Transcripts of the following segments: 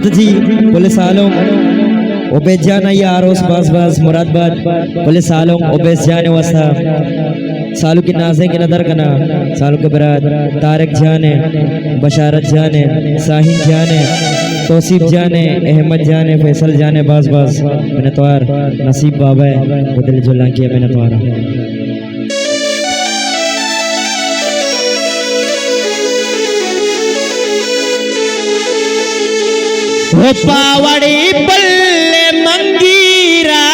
जी बोले सालों Obed Jana ya Aros Bas Murad Bad boleh salong Obed Jane wasa सालू की नाज़े की नदर कना सालू के बरात तारक जाने बशारत जाने साहिन जाने तौसीफ जाने अहमद जाने फैसल जाने बाज मैंने तोर नसीब बाबा है बदल जुल्ला किया मैंने तोरा हो पावड़ी बल्ले मंगीरा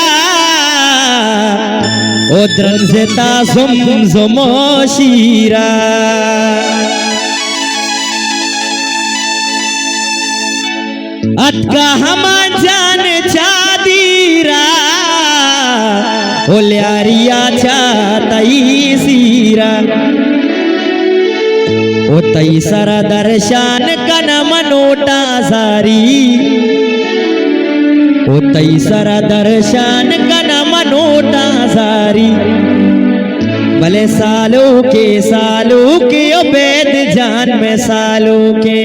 ओ द्रंजता ज़ुमोशीरा अटका हमा जान चादीरा ओ ल्यारिया चातई सीरा ओ तई सरा दर्शन कन मनोटा सारी ओ तई सरा दर्शन कन मनोटा सारी भले सालों के उबैद जान में सालों के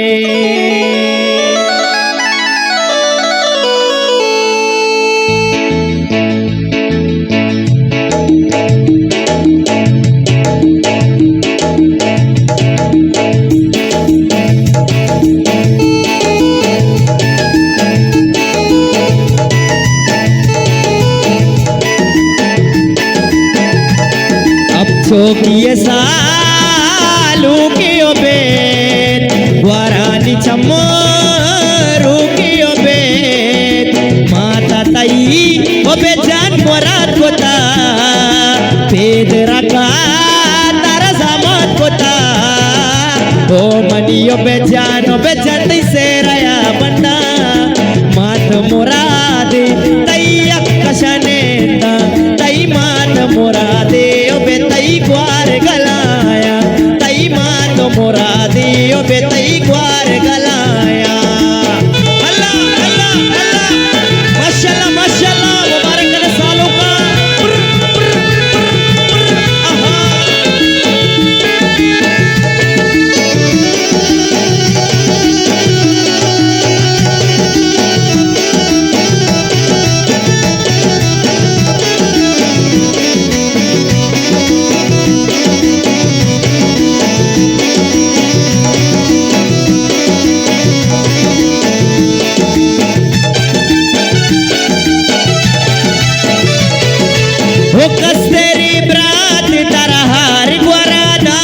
चौकिए सालू के ओबेद ग्वारानी चमरू के ओबेद माता तई ओबे जान मुराद कोता पेद रखा तारा सामान कोता ओ मनी ओबे जान से रया बंदा मात मुराद तई अकशने तई मात मुरादे ओबे तई ग्वार गलाया तई मात मुरादे ओबे तई ग्वार गलाया अल्लाह अल्लाह अल्लाह माशाल्लाह माशाल्लाह मुबारक करे सालों का वो कस्तरी ब्रात तरहार ग्वारादा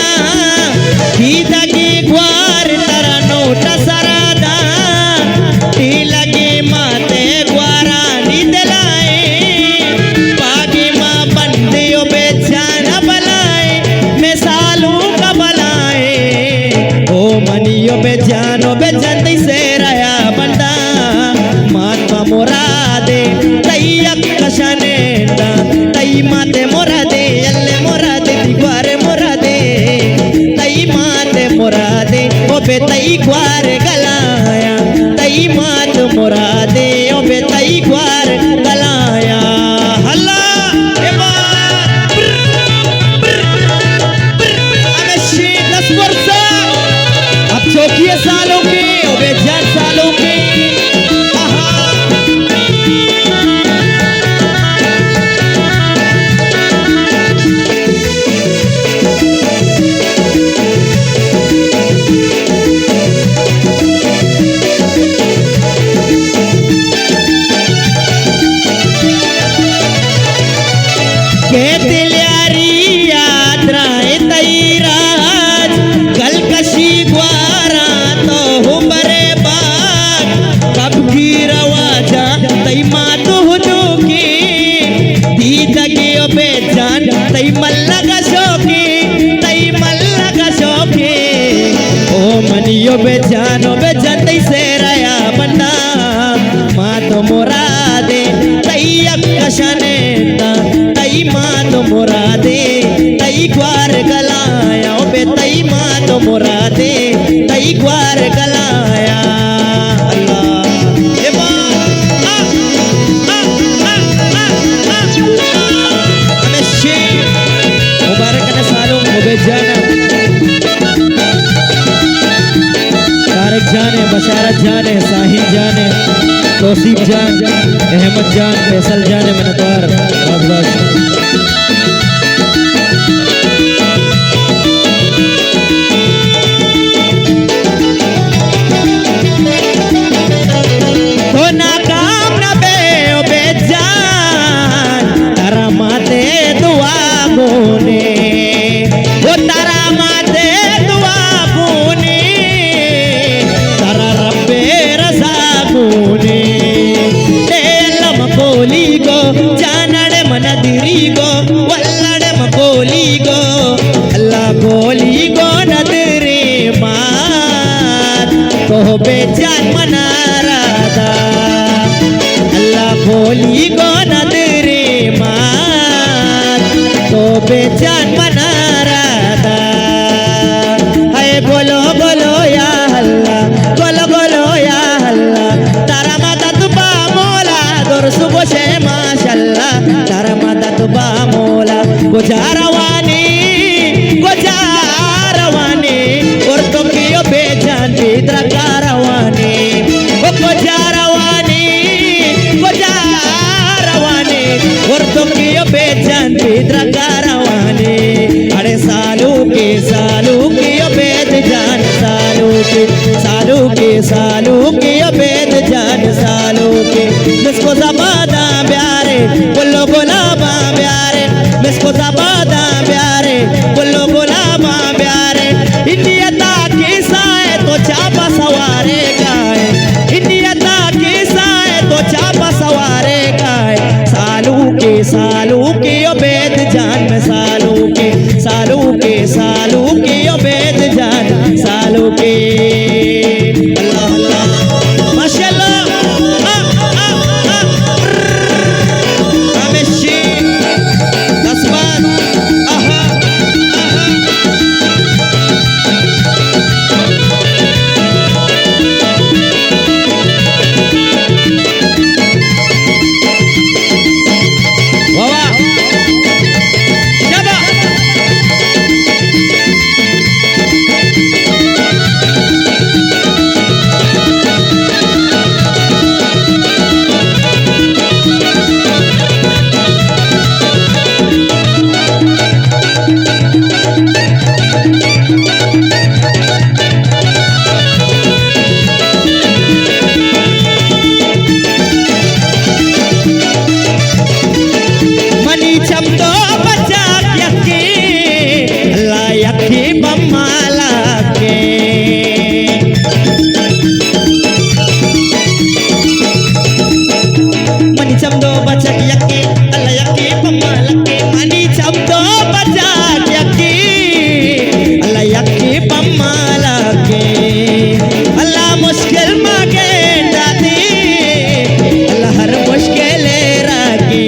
गीता की ग्वार तरा नोटा सरादा टी लगे माते ग्वारा निदलाए पागी माँ बंदे बेचाना बलाए मैं सालों का बलाए ओ मनियो बेचानो बेचंदी से रया बंदा माता मुरादे तई अकशने तई माते मोरादे अल्ले मोरादे दिवारे मोरादे तई माते मोरादे ओबे तई ग्वार गलाया तई मात मोरादे ओबे तई ग्वार गलाया हल्ला अबे 10 वर्ष अब चौकिए सालों के ओबे 4 सालों के तई मल्ला का शौकी ओ मनियो बेजानो बेजंदई से रया बन्ना मात मुरादे तई अकशने तई मात मुरादे तई ग्वार गलाया ओ बे तई मात मुरादे तई ग्वार गलाया अल्लाह तारक जाने बशा इमारत जान है, साहिल जान है, तौसीफ जान, अहमद जान, फैसल जान है, मिनतवार बस बस। तो नाकाम न बे ओ बेजान तारा माते दुआ बोने वो तारा माते दुआ बोने तारा रब्बे रजा बोने तेलम कोली गो जानड़े मन दिरी गो वल्लड़े म कोली गो अल्लाह कोली गो नदरे मात तो बेजान मनारादा अल्लाह कोली गो नदरे मात तो बेजान मनारादा हाय बोलो बोलो या अल्लाह बोलो बोलो या अल्लाह तारा मदद बा मोला दुरुस गोशे माशाल्लाह तारा मदद बा मोला गुजारवानी गुजारवानी और तो कियो बेजान पिद्रा कारवानी ओ गुजारवानी गुजारवानी और तो कियो बेजान पिद्रा कारवानी अरे सालू कियो बेद जान सालू कियो बेद जान सालू के मिसको ज़बादा प्यारे बोलो गुलाबा प्यारे मिसको ज़बादा प्यारे बोलो गुलाबा प्यारे इंडियता की साए तो चापा सवारे गाए इंडियता की साए तो चापा सवारे गाए सालू के बेद जान में सालू के बेद जान सालू के अल्लाह अल्लाह माशाल्लाह हमेशा दसबान आहा वाह शाबा मनी चमतो बचा यकी अल्लाह यकी बम्माला के मनी चमतो बचा यकी अल्लाह यकी बम्माला के मनी चमतो बचा यकी अल्लाह यकी बम्माला के अल्लाह मुश्किल मांगे दादी अल्लाह हर मुश्किल रागी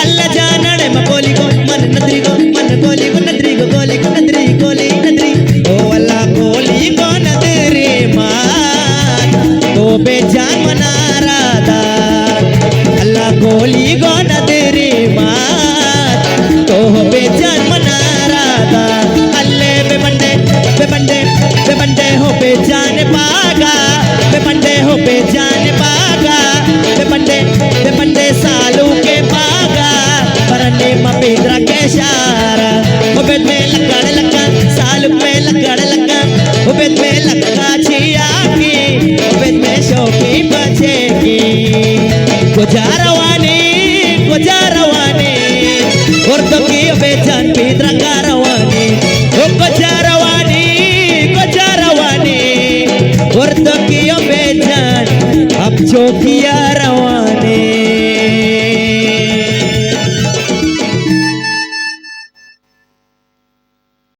अल्लाह जानड़े म गोली गो मन नदरी गो मन गोली गो नदरी गो गोली गो नदरी गोली नदरी ओ अल्लाह गोली गो नदरी मान तो बेजान मनारादा अल्लाह गोली गो नदरी मान तो बेजान मनारादा अल्ले बे बंदे हो बेजान पागा बे बंदे हो बेजान पागा बे बंदे सालू के पागा परने मपीद्रा के शारा उबेद में लगड़ लगा सालू में लगड़ लगा उबेद में लगा छिया की उबेद में शौकी बचेगी गुजारवानी और तो की बेजान पीद्रा कारवानी ओ गुजारवानी और तो की बेजान अब चौकिया रवानी।